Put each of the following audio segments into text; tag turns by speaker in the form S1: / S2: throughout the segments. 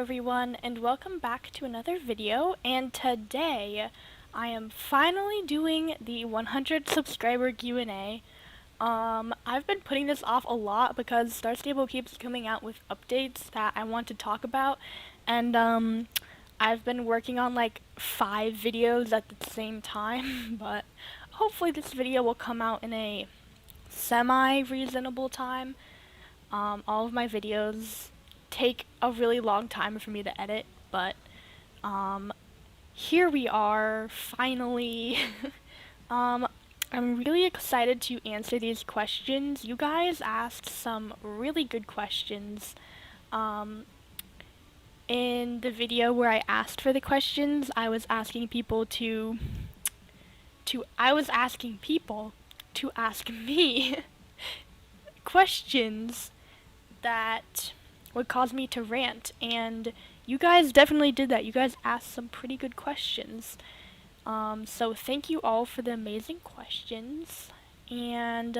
S1: everyone, and welcome back to another video. And today I am finally doing the 100 subscriber Q&A. I've been putting this off a lot because Star Stable keeps coming out with updates that I want to talk about, and I've been working on like 5 videos at the same time, but hopefully this video will come out in a semi-reasonable time. All of my videos take a really long time for me to edit, but here we are, finally. I'm really excited to answer these questions. You guys asked some really good questions. In the video where I asked for the questions, I was asking people to ask me questions that would cause me to rant, and you guys definitely did that. You guys asked some pretty good questions. So thank you all for the amazing questions. And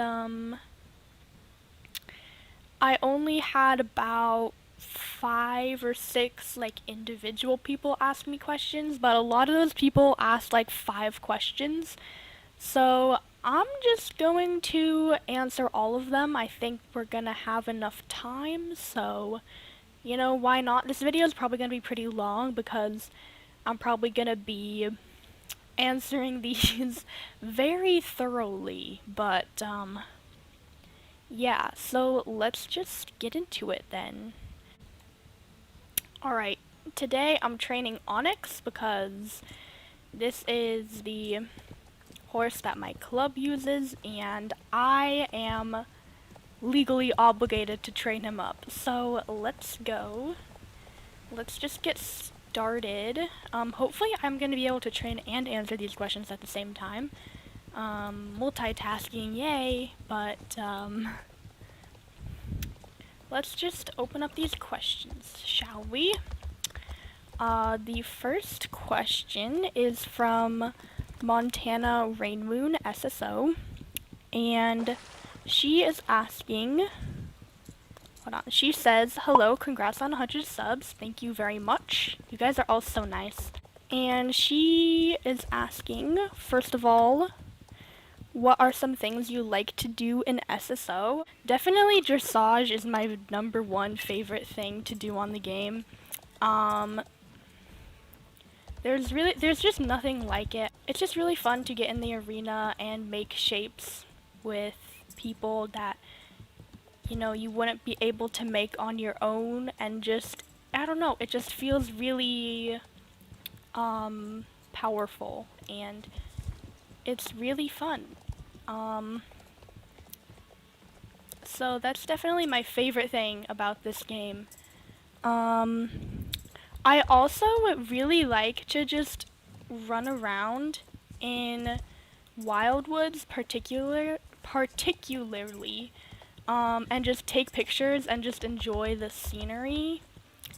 S1: I only had about 5 or 6 like individual people ask me questions, but a lot of those people asked like 5 questions. So I'm just going to answer all of them. I think we're gonna have enough time, so you know, why not? This video is probably gonna be pretty long because I'm probably gonna be answering these very thoroughly, but yeah, so let's just get into it then. Alright, today I'm training Onyx because this is the horse that my club uses, and I am legally obligated to train him up. So let's go. Let's just get started. Hopefully I'm going to be able to train and answer these questions at the same time. Multitasking, yay, but let's just open up these questions, shall we? The first question is from Montana Rainmoon SSO, and she is asking, hold on, she says, hello, congrats on 100 subs, thank you very much, you guys are all so nice. And she is asking, first of all, what are some things you like to do in SSO? Definitely dressage is my #1 favorite thing to do on the game. There's just nothing like it. It's just really fun to get in the arena and make shapes with people that, you know, you wouldn't be able to make on your own, and just, I don't know, it just feels really powerful, and it's really fun. So that's definitely my favorite thing about this game. I also really like to just run around in Wildwoods particularly, and just take pictures and just enjoy the scenery.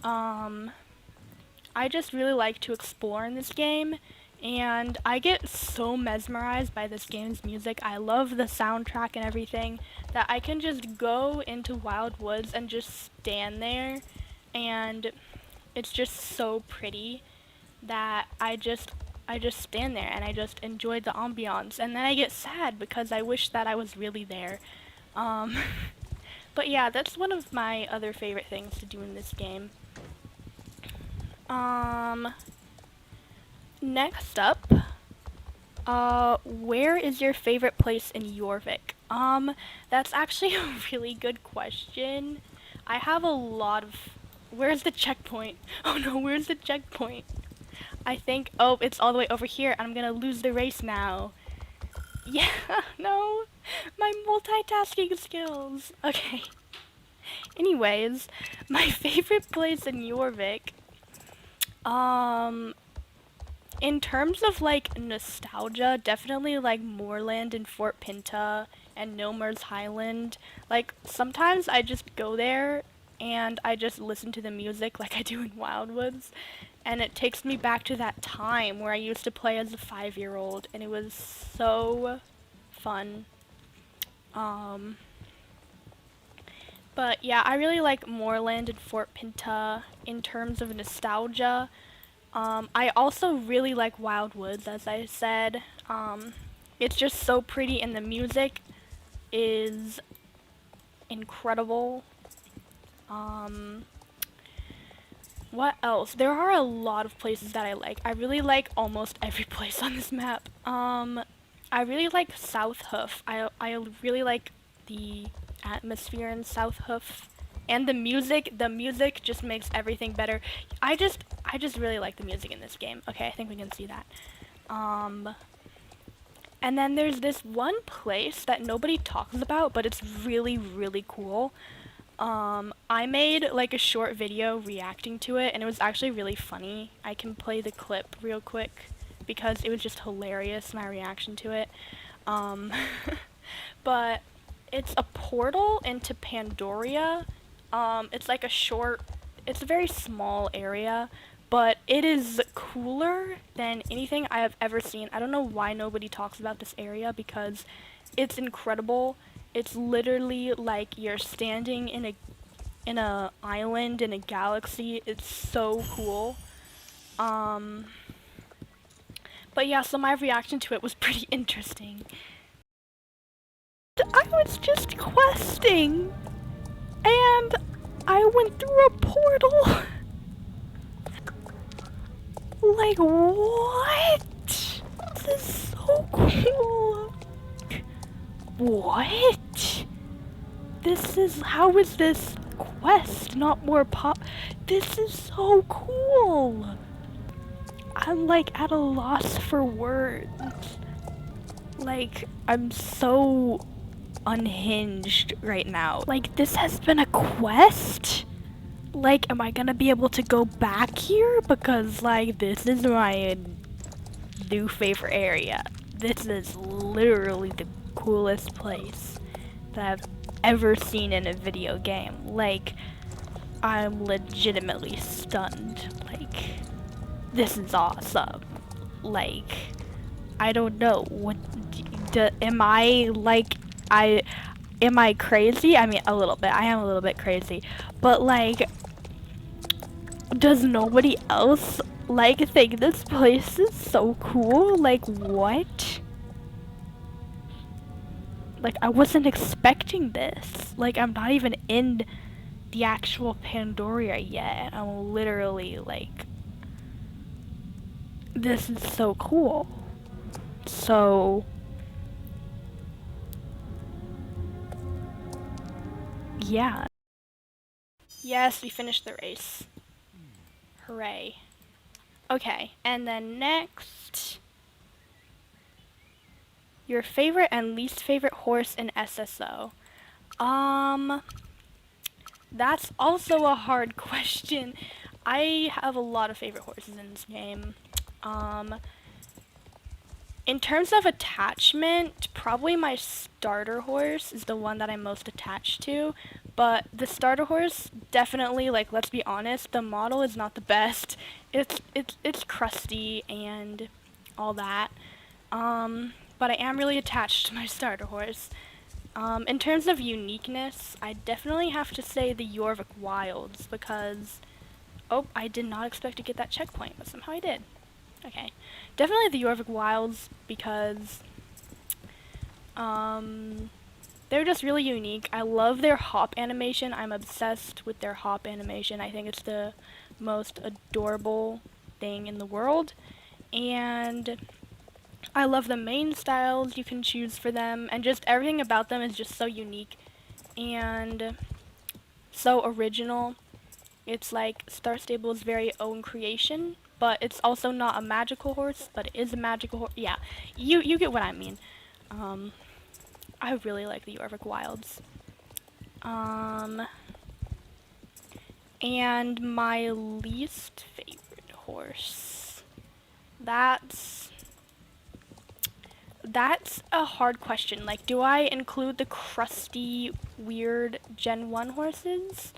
S1: I just really like to explore in this game, and I get so mesmerized by this game's music. I love the soundtrack and everything that I can just go into Wildwoods and just stand there, and it's just so pretty that I just stand there and I just enjoy the ambiance, and then I get sad because I wish that I was really there. But yeah, that's one of my other favorite things to do in this game. Next up, where is your favorite place in Jorvik? That's actually a really good question. I have a lot of... Where's the checkpoint? Oh no, where's the checkpoint? I think, oh, it's all the way over here, and I'm gonna lose the race now. Yeah, no, my multitasking skills. Okay. Anyways, my favorite place in Jorvik, in terms of like nostalgia, definitely like Moorland and Fort Pinta and Nomer's Highland. Like sometimes I just go there and I just listen to the music like I do in Wildwoods, and it takes me back to that time where I used to play as a 5-year-old, and it was so fun. But yeah, I really like Moorland and Fort Pinta in terms of nostalgia. I also really like Wildwoods, as I said. It's just so pretty, and the music is incredible. Um, what else? There are a lot of places that I like. I really like almost every place on this map. I really like South Hoof. I really like the atmosphere in South Hoof. And the music just makes everything better. I just really like the music in this game. Okay, I think we can see that. And then there's this one place that nobody talks about, but it's really, really cool. I made like a short video reacting to it, and it was actually really funny. I can play the clip real quick because it was just hilarious, my reaction to it. Um, but it's a portal into Pandoria. It's like it's a very small area, but it is cooler than anything I have ever seen. I don't know why nobody talks about this area because it's incredible. It's literally like you're standing in a island in a galaxy. It's so cool. But yeah, so my reaction to it was pretty interesting. I was just questing, and I went through a portal. Like, what? This is so cool. What? How is this quest not more This is so cool. I'm like at a loss for words. Like, I'm so unhinged right now. Like, this has been a quest? Like, am I gonna be able to go back here? Because, like, this is my new favorite area. This is literally the coolest place that I've ever seen in a video game. Like, I'm legitimately stunned. Like, this is awesome. Like, I don't know. Am I, like, am I crazy? I mean, a little bit. I am a little bit crazy. But, like, does nobody else, like, think this place is so cool? Like, what? Like, I wasn't expecting this. Like, I'm not even in the actual Pandoria yet. I'm literally, like, this is so cool. So, yeah. Yes, we finished the race. Hooray. Okay, and then next, your favorite and least favorite horse in SSO. That's also a hard question. I have a lot of favorite horses in this game. In terms of attachment, probably my starter horse is the one that I'm most attached to. But the starter horse, definitely, like, let's be honest, the model is not the best. It's crusty and all that. But I am really attached to my starter horse. In terms of uniqueness, I definitely have to say the Jorvik Wilds because, oh, I did not expect to get that checkpoint, but somehow I did. Okay. Definitely the Jorvik Wilds because they're just really unique. I love their hop animation. I'm obsessed with their hop animation. I think it's the most adorable thing in the world. And I love the main styles you can choose for them, and just everything about them is just so unique and so original. It's like Star Stable's very own creation, but it's also not a magical horse, but it is a magical horse. Yeah, you get what I mean. I really like the Jorvik Wilds. And my least favorite horse. That's a hard question. Like, do I include the crusty, weird Gen 1 horses?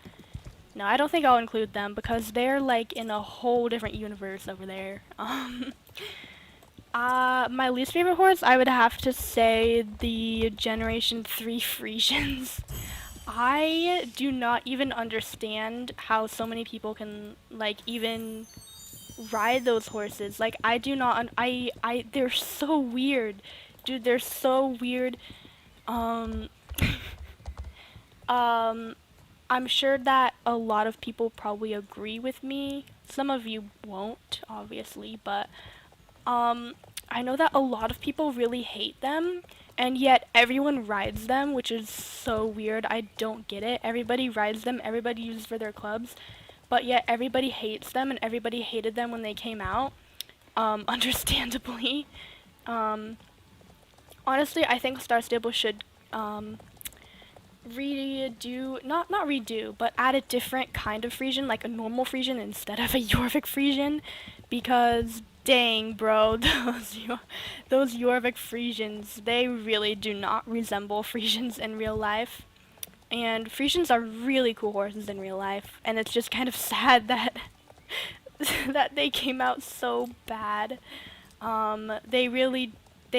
S1: No, I don't think I'll include them because they're like in a whole different universe over there. My least favorite horse, I would have to say the Generation 3 Frisians. I do not even understand how so many people can like even ride those horses. Like I do not they're so weird. Dude, they're so weird. Um um I'm sure that a lot of people probably agree with me. Some of you won't, obviously, but um, I know that a lot of people really hate them, and yet everyone rides them, which is so weird. I don't get it. Everybody rides them, everybody uses for their clubs, but yet everybody hates them, and everybody hated them when they came out. Understandably. Um, Honestly, I think Star Stable should redo, not redo, but add a different kind of Frisian, like a normal Frisian instead of a Jorvik Frisian, because dang, bro, those Jorvik Frisians, they really do not resemble Frisians in real life. And Frisians are really cool horses in real life, and it's just kind of sad that that they came out so bad. They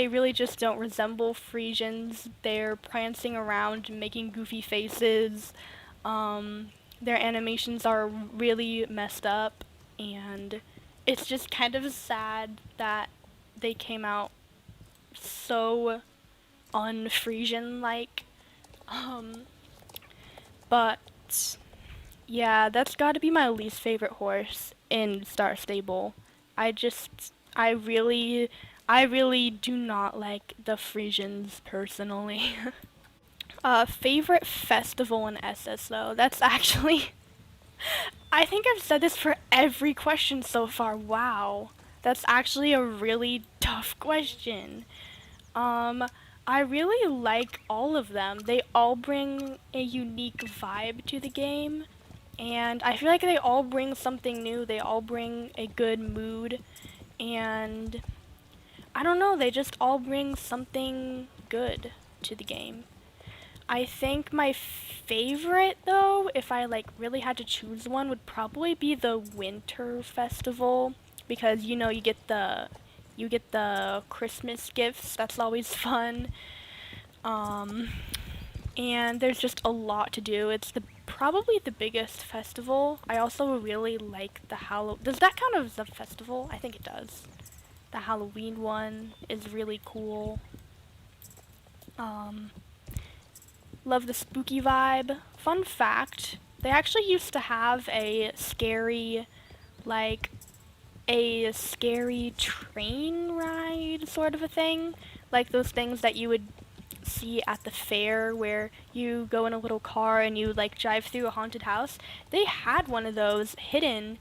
S1: really just don't resemble Frisians. They're prancing around, making goofy faces. Their animations are really messed up, and it's just kind of sad that they came out so un-Frisian-like. Um, but yeah, that's got to be my least favorite horse in Star Stable. I really do not like the Frisians personally. Favorite festival in SSO? That's actually, I think I've said this for every question so far. Wow. That's actually a really tough question. Um, I really like all of them. They all bring a unique vibe to the game, and I feel like they all bring something new. They all bring a good mood, and I don't know, they just all bring something good to the game. I think my favorite though, if I like really had to choose one, would probably be the Winter Festival, because you get the Christmas gifts. That's always fun. Um and there's just a lot to do. It's probably the biggest festival. I also really like the Does that count as a festival? I think it does. The Halloween one is really cool. Um, Love the spooky vibe. Fun fact, they actually used to have like, a scary train ride sort of a thing. Like those things that you would see at the fair where you go in a little car and you like drive through a haunted house. They had one of those hidden.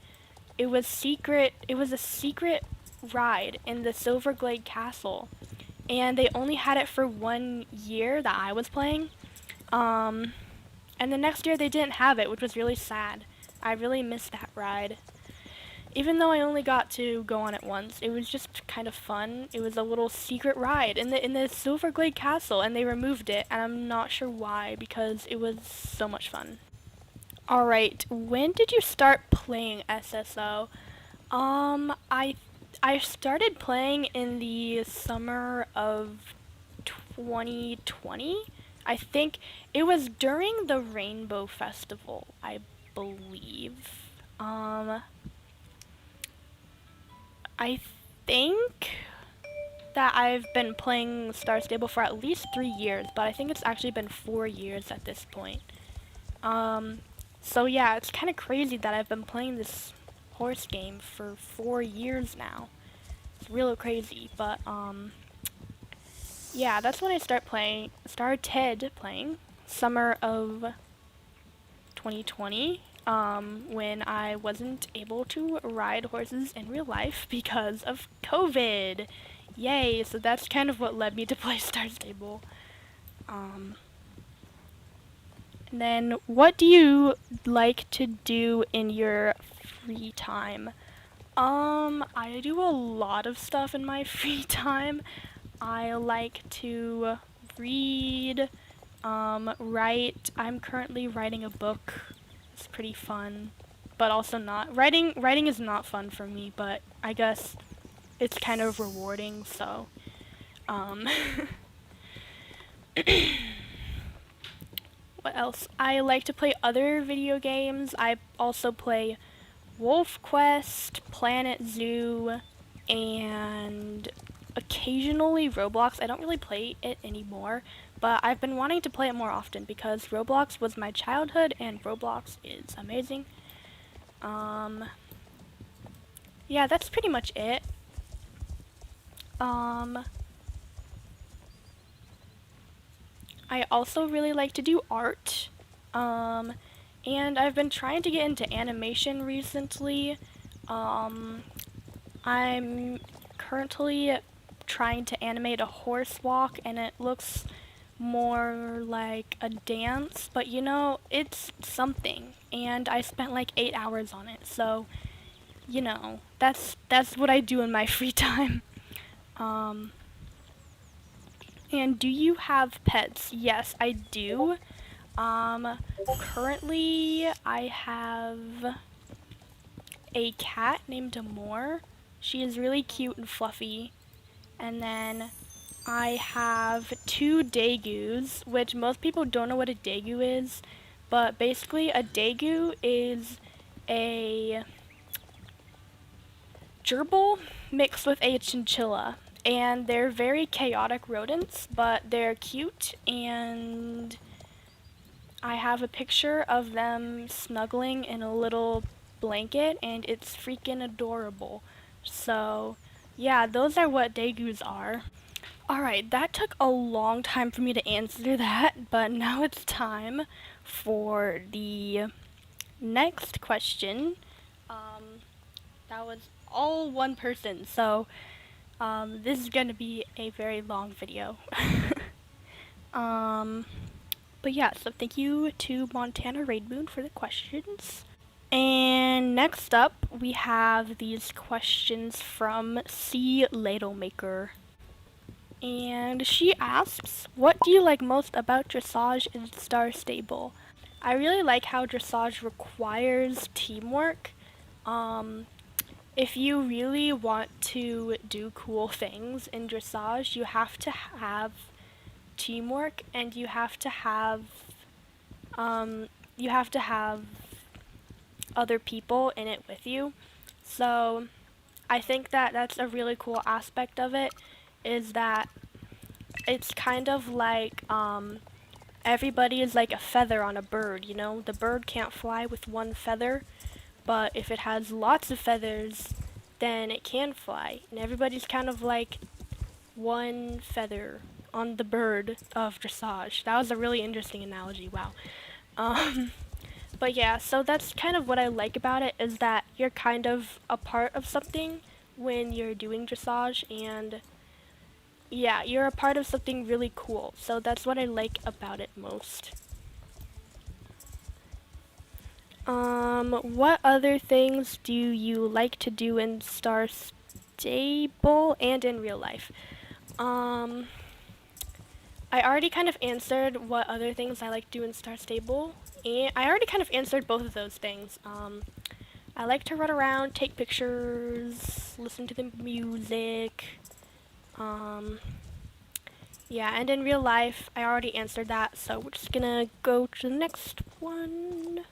S1: It was a secret ride in the Silverglade Castle, and they only had it for 1 year that I was playing. Um, and the next year they didn't have it, which was really sad. I really missed that ride. Even though I only got to go on it once, it was just kind of fun. It was a little secret ride in the Silverglade Castle, and they removed it, and I'm not sure why, because it was so much fun. All right, when did you start playing SSO? I started playing in the summer of 2020. I think it was during the Rainbow Festival, I believe. I think that I've been playing Star Stable for at least 3 years, but I think it's actually been 4 years at this point. Um, so yeah, it's kind of crazy that I've been playing this horse game for 4 years now. It's real crazy, but yeah, that's when I started playing, summer of 2020, when I wasn't able to ride horses in real life because of COVID. Yay, so that's kind of what led me to play Star Stable. Um, and then, what do you like to do in your free time? I do a lot of stuff in my free time. I like to read, write. I'm currently writing a book. It's pretty fun, but also not. Writing is not fun for me, but I guess it's kind of rewarding, so, um, what else? I like to play other video games. I also play Wolf Quest, Planet Zoo, and occasionally Roblox. I don't really play it anymore, but I've been wanting to play it more often because Roblox was my childhood and Roblox is amazing. Yeah, that's pretty much it. I also really like to do art. And I've been trying to get into animation recently. I'm currently trying to animate a horse walk, and it looks more like a dance, but you know, it's something. And I spent like 8 hours on it, so you know, that's what I do in my free time. And do you have pets? Yes, I do. Currently I have a cat named Amore. She is really cute and fluffy. And then I have 2 Dagoos, which most people don't know what a Dagu is, but basically a Dagu is a gerbil mixed with a chinchilla. And they're very chaotic rodents, but they're cute, and I have a picture of them snuggling in a little blanket, and it's freaking adorable. So, yeah, those are what Dagoos are. Alright, that took a long time for me to answer that, but now it's time for the next question. That was all one person, so this is going to be a very long video. But yeah, so thank you to Montana Rainmoon for the questions. And next up, we have these questions from C. Ladlemaker. And she asks, what do you like most about dressage in Star Stable? I really like how dressage requires teamwork. If you really want to do cool things in dressage, you have to have teamwork, and you have to have other people in it with you. So I think that that's a really cool aspect of it, is that it's kind of like everybody is like a feather on a bird, you know? The bird can't fly with one feather, but if it has lots of feathers, then it can fly. And everybody's kind of like one feather on the bird of dressage. That was a really interesting analogy, wow. But yeah, so that's kind of what I like about it, is that you're kind of a part of something when you're doing dressage, and yeah, you're a part of something really cool. So that's what I like about it most. What other things do you like to do in Star Stable and in real life? I already kind of answered what other things I like to do in Star Stable, and I already kind of answered both of those things. I like to run around, take pictures, listen to the music. Yeah, and in real life, I already answered that, so we're just gonna go to the next one.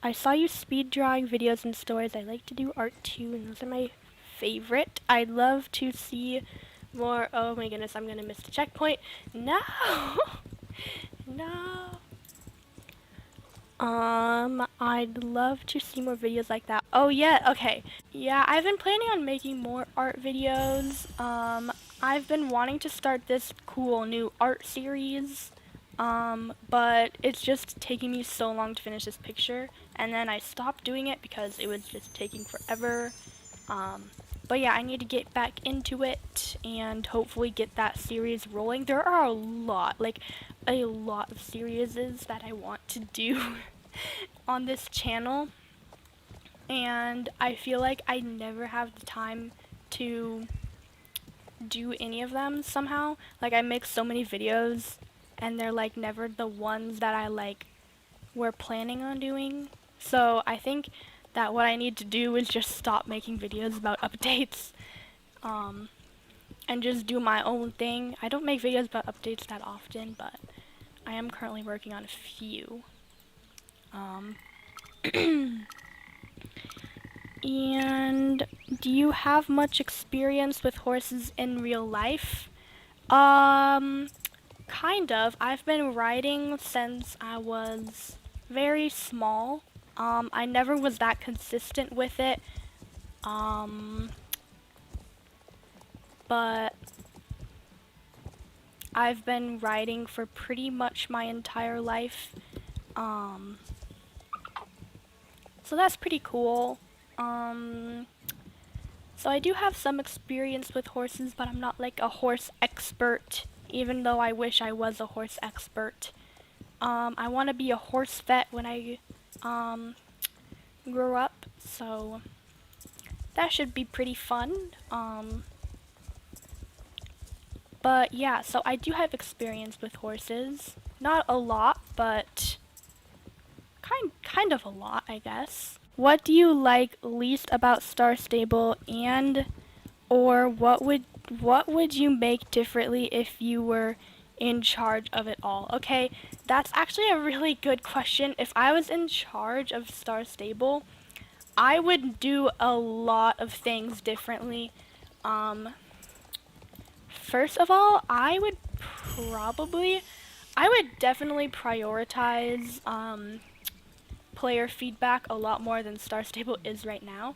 S1: I saw you speed drawing videos and stories. I like to do art too, and those are my favorite. I'd love to see more. Oh my goodness, I'm gonna miss the checkpoint. No! No! I'd love to see more videos like that. Oh yeah, okay. Yeah, I've been planning on making more art videos. I've been wanting to start this cool new art series, but it's just taking me so long to finish this picture, and then I stopped doing it because it was just taking forever. But yeah, I need to get back into it and hopefully get that series rolling. There are a lot of series that I want to do on this channel, and I feel like I never have the time to do any of them somehow. Like, I make so many videos, and they're like never the ones that I like were planning on doing. So I think that what I need to do is just stop making videos about updates. and just do my own thing. I don't make videos about updates that often, but I am currently working on a few. And do you have much experience with horses in real life? Kind of. I've been riding since I was very small. I never was that consistent with it. But I've been riding for pretty much my entire life. So that's pretty cool. So I do have some experience with horses, but I'm not like a horse expert, even though I wish I was a horse expert. I want to be a horse vet when I grow up, so that should be pretty fun. But yeah, so I do have experience with horses. Not a lot, but kind of a lot, I guess. What do you like least about Star Stable, and or what would you make differently if you were in charge of it all? Okay, that's actually a really good question. If I was in charge of Star Stable, I would do a lot of things differently. First of all, I would definitely prioritize player feedback a lot more than Star Stable is right now.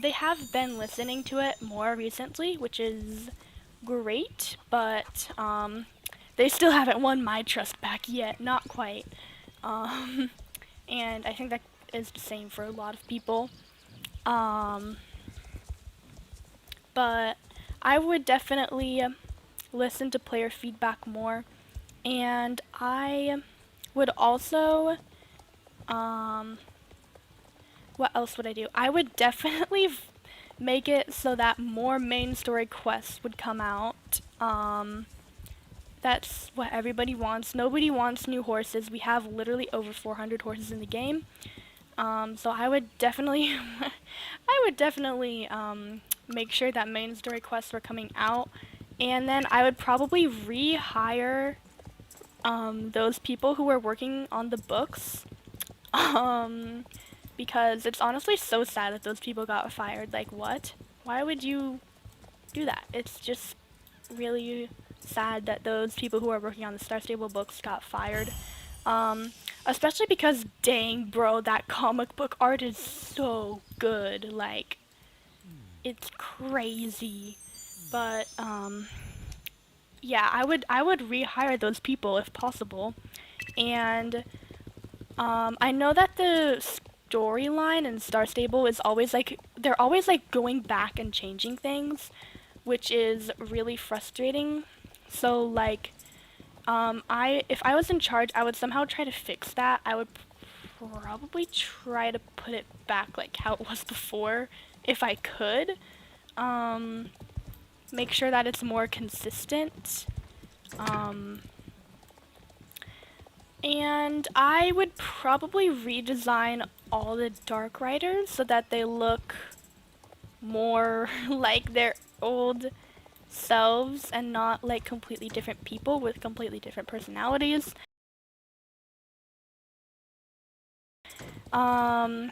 S1: They have been listening to it more recently, which is great, but they still haven't won my trust back yet, not quite. And I think that is the same for a lot of people. But I would definitely listen to player feedback more, and I would also, what else would I do? I would definitely make it so that more main story quests would come out. That's what everybody wants. Nobody wants new horses. We have literally over 400 horses in the game. So I would definitely, make sure that main story quests were coming out, and then I would probably rehire those people who were working on the books, because it's honestly so sad that those people got fired. Like, what? Why would you do that? It's just really sad that those people who are working on the Star Stable books got fired. Especially because, dang, bro, that comic book art is so good. Like, it's crazy. But, yeah, I would rehire those people if possible. And, I know that the storyline in Star Stable is always like, they're always like going back and changing things, which is really frustrating. So, like, if I was in charge, I would somehow try to fix that. I would probably try to put it back like how it was before, if I could. Make sure that it's more consistent. And I would probably redesign all the Dark Riders so that they look more like their old selves and not like completely different people with completely different personalities. I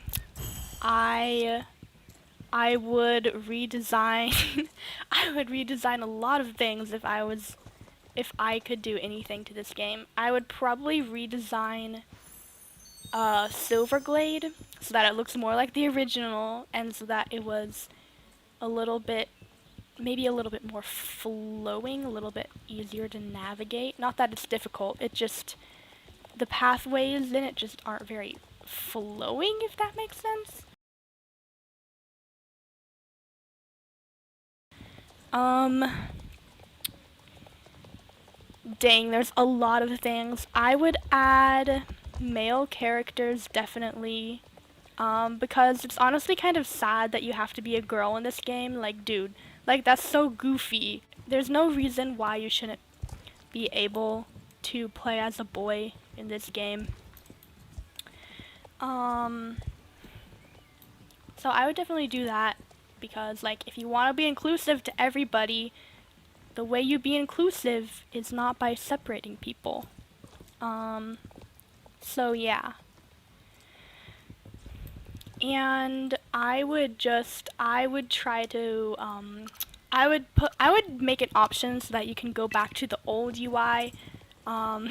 S1: would redesign I would redesign a lot of things if I could do anything to this game. I would probably redesign Silverglade so that it looks more like the original, and so that it was a little bit, maybe a little bit more flowing, a little bit easier to navigate. Not that it's difficult, it just, the pathways in it just aren't very flowing, if that makes sense. Dang, there's a lot of things. I would add male characters, definitely. Because it's honestly kind of sad that you have to be a girl in this game. Like, dude, like, that's so goofy. There's no reason why you shouldn't be able to play as a boy in this game. So I would definitely do that, because, like, if you want to be inclusive to everybody, the way you be inclusive is not by separating people. So yeah. And I would try to, I would make an option so that you can go back to the old UI. Um,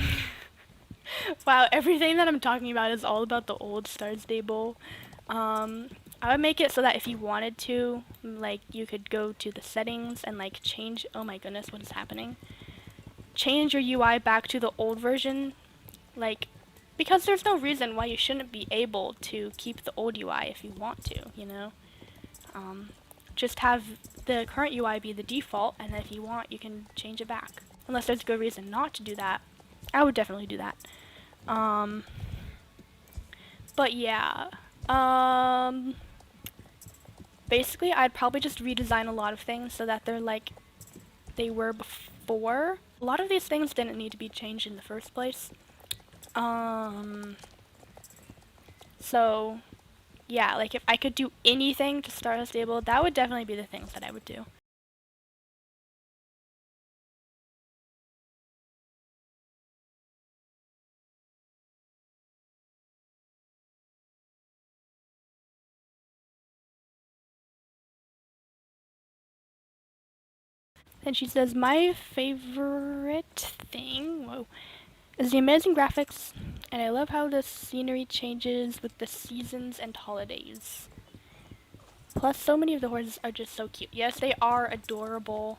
S1: wow, everything that I'm talking about is all about the old Star Stable. I would make it so that if you wanted to, like, you could go to the settings and, like, change, oh my goodness, what is happening? Change your UI back to the old version, like, because there's no reason why you shouldn't be able to keep the old UI if you want to, you know? Just have the current UI be the default, and if you want, you can change it back. Unless there's a good reason not to do that. I would definitely do that. But yeah. Basically, I'd probably just redesign a lot of things so that they're like they were before. A lot of these things didn't need to be changed in the first place. So, yeah, like if I could do anything to Star Stable, that would definitely be the things that I would do. And she says, my favorite thing, whoa, is the amazing graphics, and I love how the scenery changes with the seasons and holidays. Plus, so many of the horses are just so cute. Yes, they are adorable.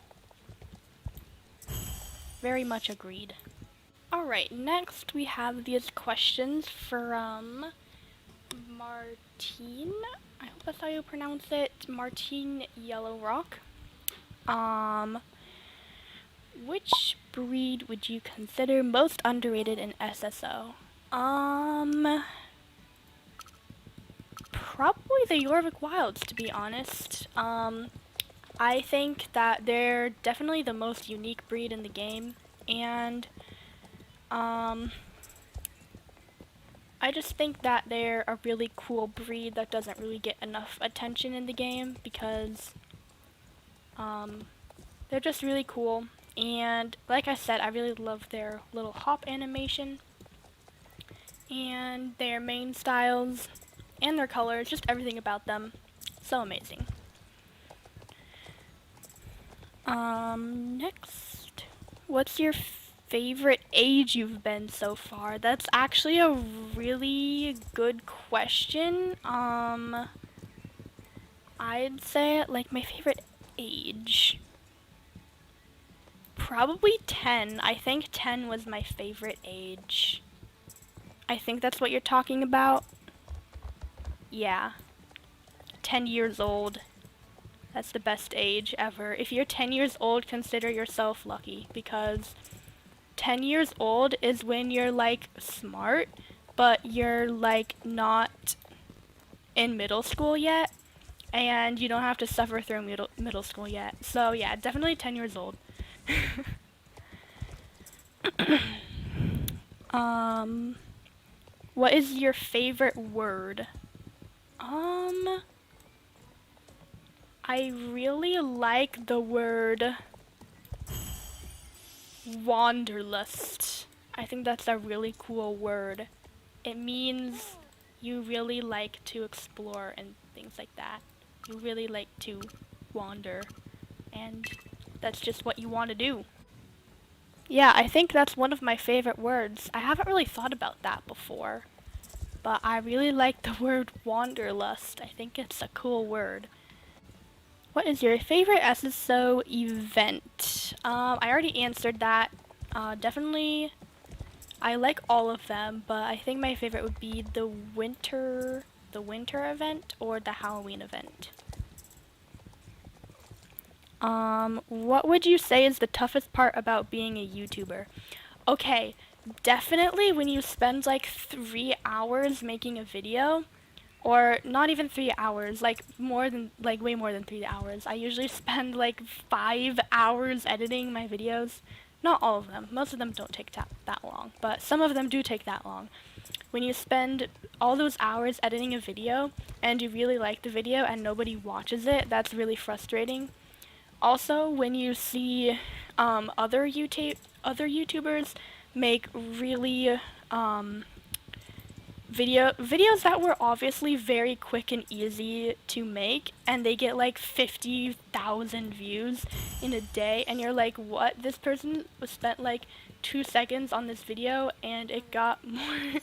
S1: Very much agreed. Alright, next we have these questions from Martine. I hope that's how you pronounce it. Martine Yellow Rock. Which breed would you consider most underrated in SSO? Probably the Jorvik Wilds, to be honest. I think that they're definitely the most unique breed in the game, and I just think that they're a really cool breed that doesn't really get enough attention in the game because they're just really cool. And like I said, I really love their little hop animation and their main styles and their colors, just everything about them. So amazing. Next, what's your favorite age you've been so far? That's actually a really good question. I'd say, like, my favorite age, probably 10. I think 10 was my favorite age. I think that's what you're talking about. Yeah. 10 years old. That's the best age ever. If you're 10 years old, consider yourself lucky, because 10 years old is when you're, like, smart, but you're, like, not in middle school yet, and you don't have to suffer through middle school yet. So yeah, definitely 10 years old. What is your favorite word? I really like the word wanderlust. I think that's a really cool word. It means you really like to explore and things like that. You really like to wander, and that's just what you want to do. Yeah, I think that's one of my favorite words. I haven't really thought about that before, but I really like the word wanderlust. I think it's a cool word. What is your favorite SSO event? I already answered that. Definitely, I like all of them, but I think my favorite would be the winter event or the Halloween event. What would you say is the toughest part about being a YouTuber? Okay, definitely when you spend like 3 hours making a video, or not even 3 hours, like way more than 3 hours. I usually spend like 5 hours editing my videos. Not all of them. Most of them don't take that long, but some of them do take that long. When you spend all those hours editing a video and you really like the video and nobody watches it, that's really frustrating. Also, when you see other YouTubers make really videos that were obviously very quick and easy to make, and they get like 50,000 views in a day, and you're like, what? This person spent like 2 seconds on this video and it got more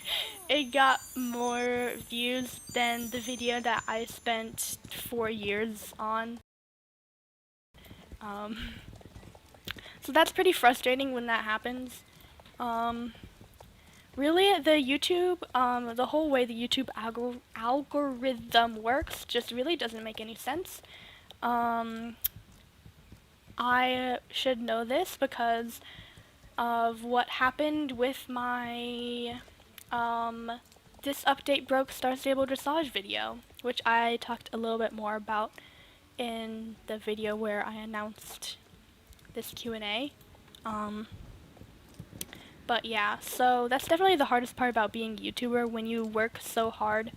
S1: it got more views than the video that I spent 4 years on. um so that's pretty frustrating when that happens. Really, the whole way the YouTube algorithm works just really doesn't make any sense. I should know this because of what happened with my this update broke Star Stable Dressage video, which I talked a little bit more about in the video where I announced this Q&A. But yeah, so that's definitely the hardest part about being a YouTuber, when you work so hard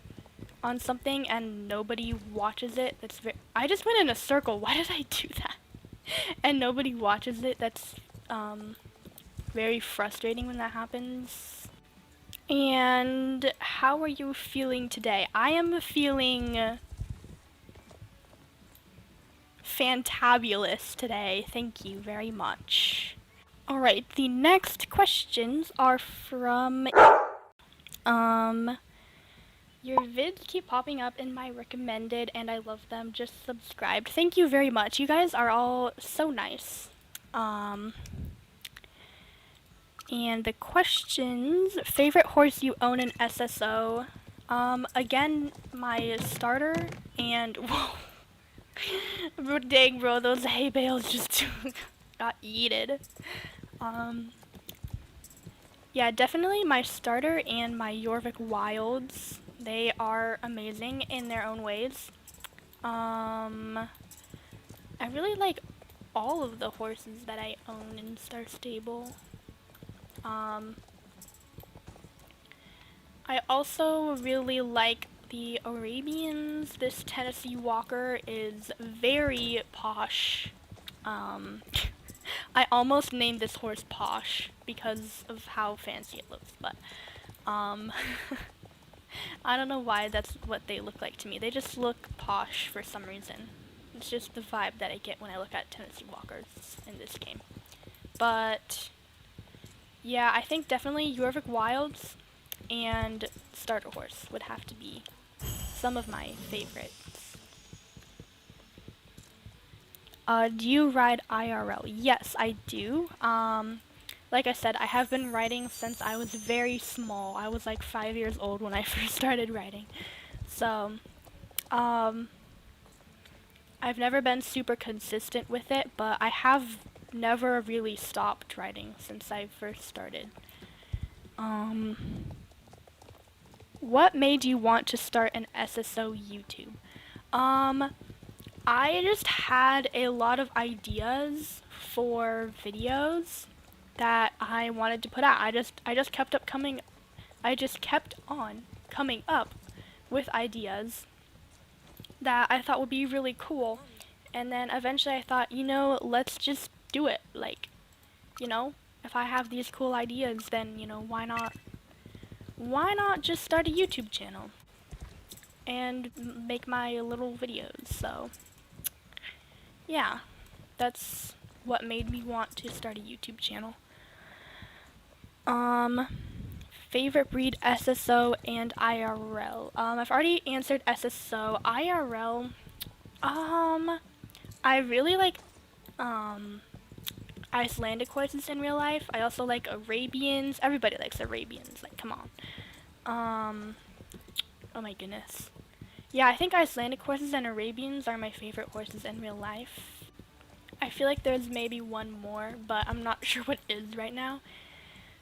S1: on something and nobody watches it. I just went in a circle. Why did I do that? And nobody watches it. That's very frustrating when that happens. And how are you feeling today? I am feeling fantabulous today. Thank you very much. Alright, the next questions are from your vids keep popping up in my recommended and I love them. Just subscribed. Thank you very much. You guys are all so nice. And the questions: favorite horse you own in SSO? Again, my starter, and whoa. Dang, bro, those hay bales just got yeeted. Yeah, definitely my starter and my Jorvik Wilds. They are amazing in their own ways. I really like all of the horses that I own in Star Stable. I also really like the Arabians. This Tennessee Walker is very posh. I almost named this horse Posh because of how fancy it looks, but I don't know why that's what they look like to me. They just look posh for some reason. It's just the vibe that I get when I look at Tennessee Walkers in this game. But yeah, I think definitely Jorvik Wilds and Starter Horse would have to be some of my favorites. Do you ride IRL? Yes, I do. Like I said, I have been riding since I was very small. I was like 5 years old when I first started riding. So, I've never been super consistent with it, but I have never really stopped riding since I first started. What made you want to start an SSO YouTube? I just had a lot of ideas for videos that I wanted to put out. I just kept on coming up with ideas that I thought would be really cool. And then eventually I thought, let's just do it. Like, if I have these cool ideas, then, why not just start a YouTube channel and make my little videos? So yeah, that's what made me want to start a YouTube channel. Favorite breed, SSO and IRL. I've already answered SSO. IRL, I really like Icelandic horses in real life. I also like Arabians. Everybody likes Arabians, like, come on. Oh my goodness. Yeah, I think Icelandic horses and Arabians are my favorite horses in real life. I feel like there's maybe one more, but I'm not sure what it is right now.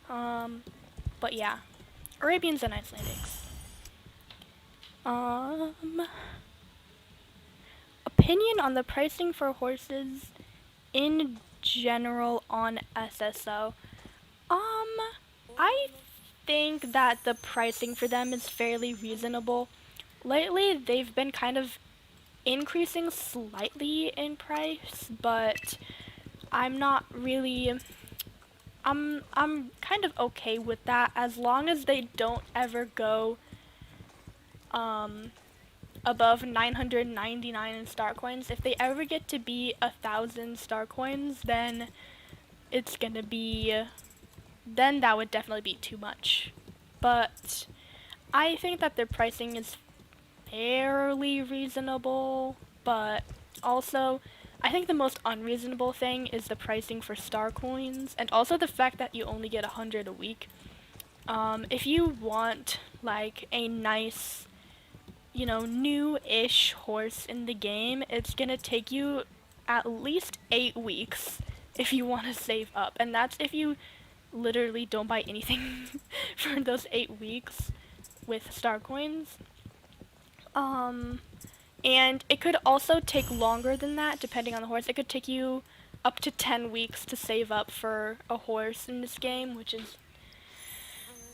S1: But yeah, Arabians and Icelandics. Opinion on the pricing for horses in general on SSO. I think that the pricing for them is fairly reasonable. Lately, they've been kind of increasing slightly in price, but I'm not really, I'm kind of okay with that as long as they don't ever go above 999 in star coins. If they ever get to be 1,000 star coins, then it's gonna be, then that would definitely be too much. But I think that their pricing is fairly reasonable, but also I think the most unreasonable thing is the pricing for star coins, and also the fact that you only get 100 a week. If you want like a nice, you know, new-ish horse in the game, it's gonna take you at least 8 weeks if you want to save up, and that's if you literally don't buy anything for those 8 weeks with star coins. And it could also take longer than that depending on the horse. It could take you up to 10 weeks to save up for a horse in this game, which is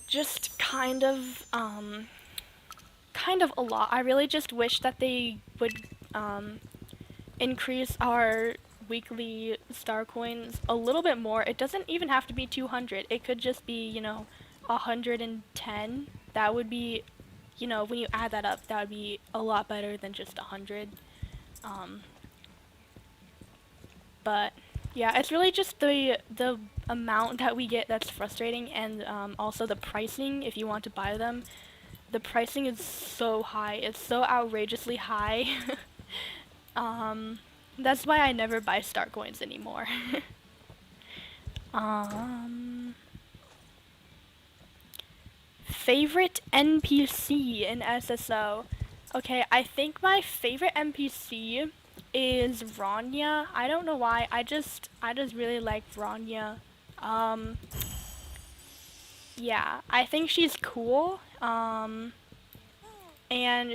S1: just kind of a lot. I really just wish that they would increase our weekly star coins a little bit more. It doesn't even have to be 200. It could just be, you know, 110. That would be, you know, when you add that up, that would be a lot better than just 100. But yeah, it's really just the amount that we get that's frustrating, and also the pricing if you want to buy them. The pricing is so high. It's so outrageously high. That's why I never buy star coins anymore. Favorite NPC in SSO? Okay, I think my favorite NPC is Rania. I don't know why. I just really like Rania. Yeah, I think she's cool. And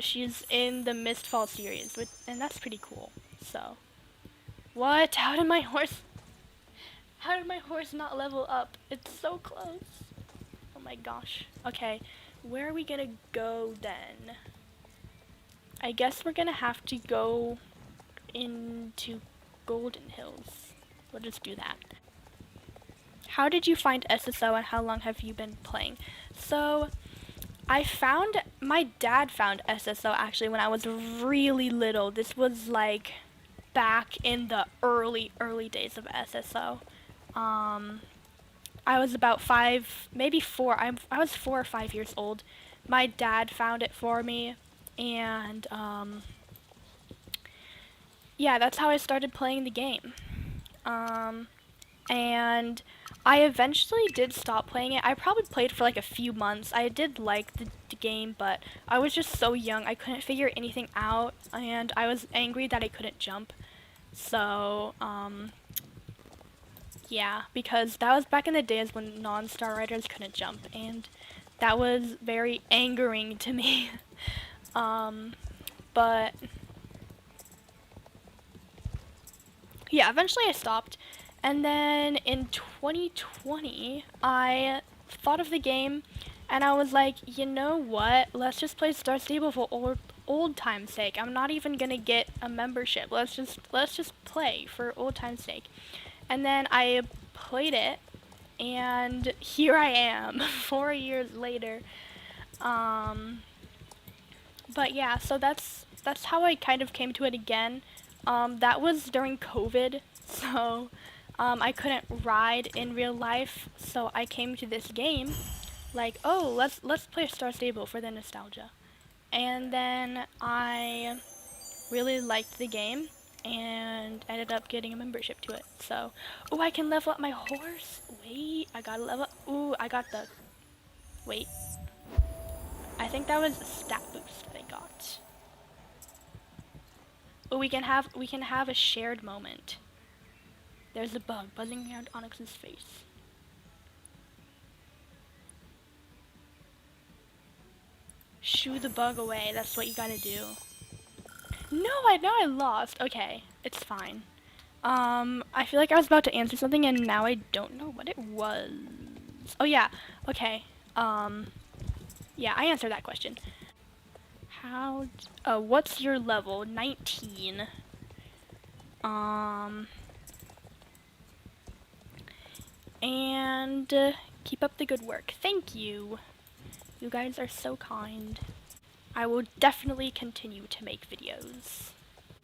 S1: she's in the Mistfall series, and that's pretty cool. So, what? How did my horse not level up? It's so close. Oh my gosh. Okay, where are we gonna go then? I guess we're gonna have to go into Golden Hills. We'll just do that. How did you find SSO and how long have you been playing? So, my dad found SSO actually when I was really little. This was like back in the early days of SSO. I was about 5, maybe 4. I was 4 or 5 years old. My dad found it for me, and yeah, that's how I started playing the game. And I eventually did stop playing it. I probably played for like a few months. I did like the game, but I was just so young. I couldn't figure anything out, and I was angry that I couldn't jump. So, yeah, because that was back in the days when non-star riders couldn't jump, and that was very angering to me. But yeah, eventually I stopped. And then in 2020, I thought of the game, and I was like, you know what? Let's just play Star Stable for old time's sake. I'm not even gonna get a membership. Let's just play for old time's sake. And then I played it, and here I am, 4 years later. But yeah, so that's how I kind of came to it again. That was during COVID, so I couldn't ride in real life, so I came to this game like, oh, let's play Star Stable for the nostalgia. And then I really liked the game and ended up getting a membership to it. So, oh, I can level up my horse. Wait, I gotta level up. Ooh, I got the, wait. I think that was a stat boost that I got. Oh, we can have a shared moment. There's a bug buzzing around Onyx's face. Shoo the bug away. That's what you gotta do. No, I know I lost. Okay, it's fine. I feel like I was about to answer something and now I don't know what it was. Oh yeah. Okay. Yeah, I answered that question. What's your level? 19. and keep up the good work. Thank you. You guys are so kind. I will definitely continue to make videos.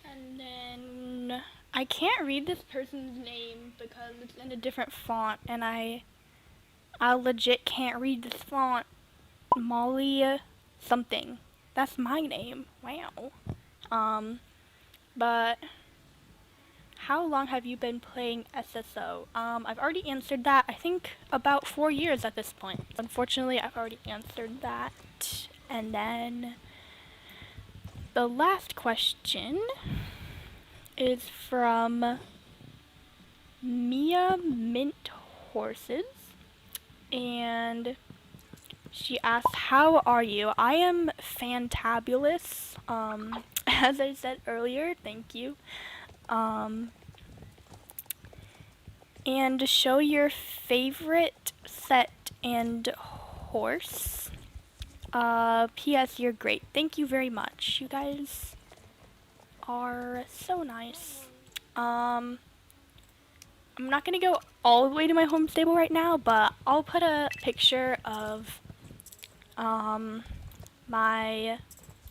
S1: And then I can't read this person's name because it's in a different font, and I legit can't read this font. Molly something. That's my name. Wow. But how long have you been playing SSO? I've already answered that. I think about 4 years at this point. Unfortunately, I've already answered that. And then the last question is from Mia Mint Horses, and she asked, "How are you?" I am fantabulous. As I said earlier, thank you. And show your favorite set and horse. P.S. You're great. Thank you very much. You guys are so nice. I'm not gonna go all the way to my home stable right now, but I'll put a picture of my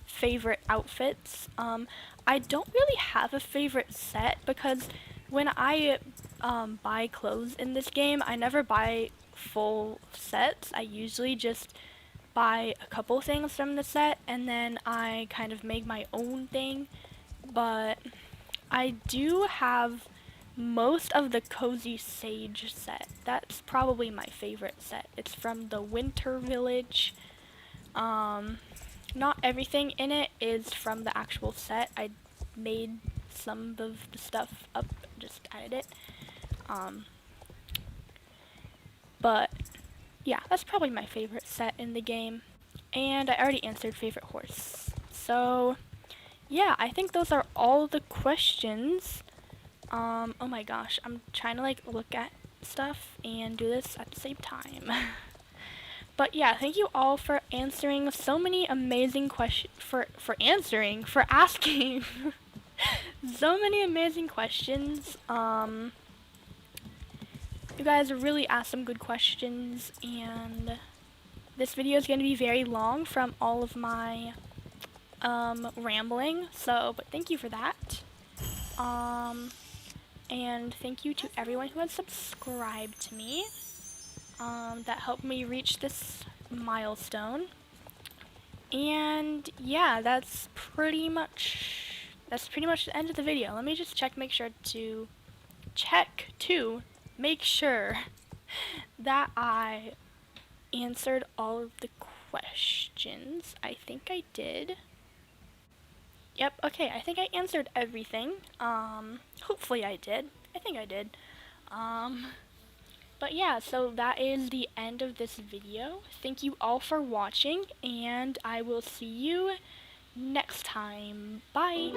S1: favorite outfits. I don't really have a favorite set because when I buy clothes in this game, I never buy full sets. I usually just buy a couple things from the set and then I kind of make my own thing. But I do have most of the Cozy Sage set. That's probably my favorite set. It's from the Winter Village. Not everything in it is from the actual set. I made some of the stuff up, just added it. But yeah, that's probably my favorite set in the game. And I already answered favorite horse. So yeah, I think those are all the questions. Oh my gosh, I'm trying to like look at stuff and do this at the same time. But yeah, thank you all for answering so many amazing questions, for asking so many amazing questions. You guys really asked some good questions, and this video is going to be very long from all of my rambling, so, but thank you for that. And thank you to everyone who has subscribed to me. That helped me reach this milestone. And yeah, that's pretty much the end of the video. Let me just make sure make sure that I answered all of the questions. I think I did. Yep, okay, I think I answered everything. Hopefully I did. I think I did. But yeah, so that is the end of this video. Thank you all for watching, and I will see you next time. Bye!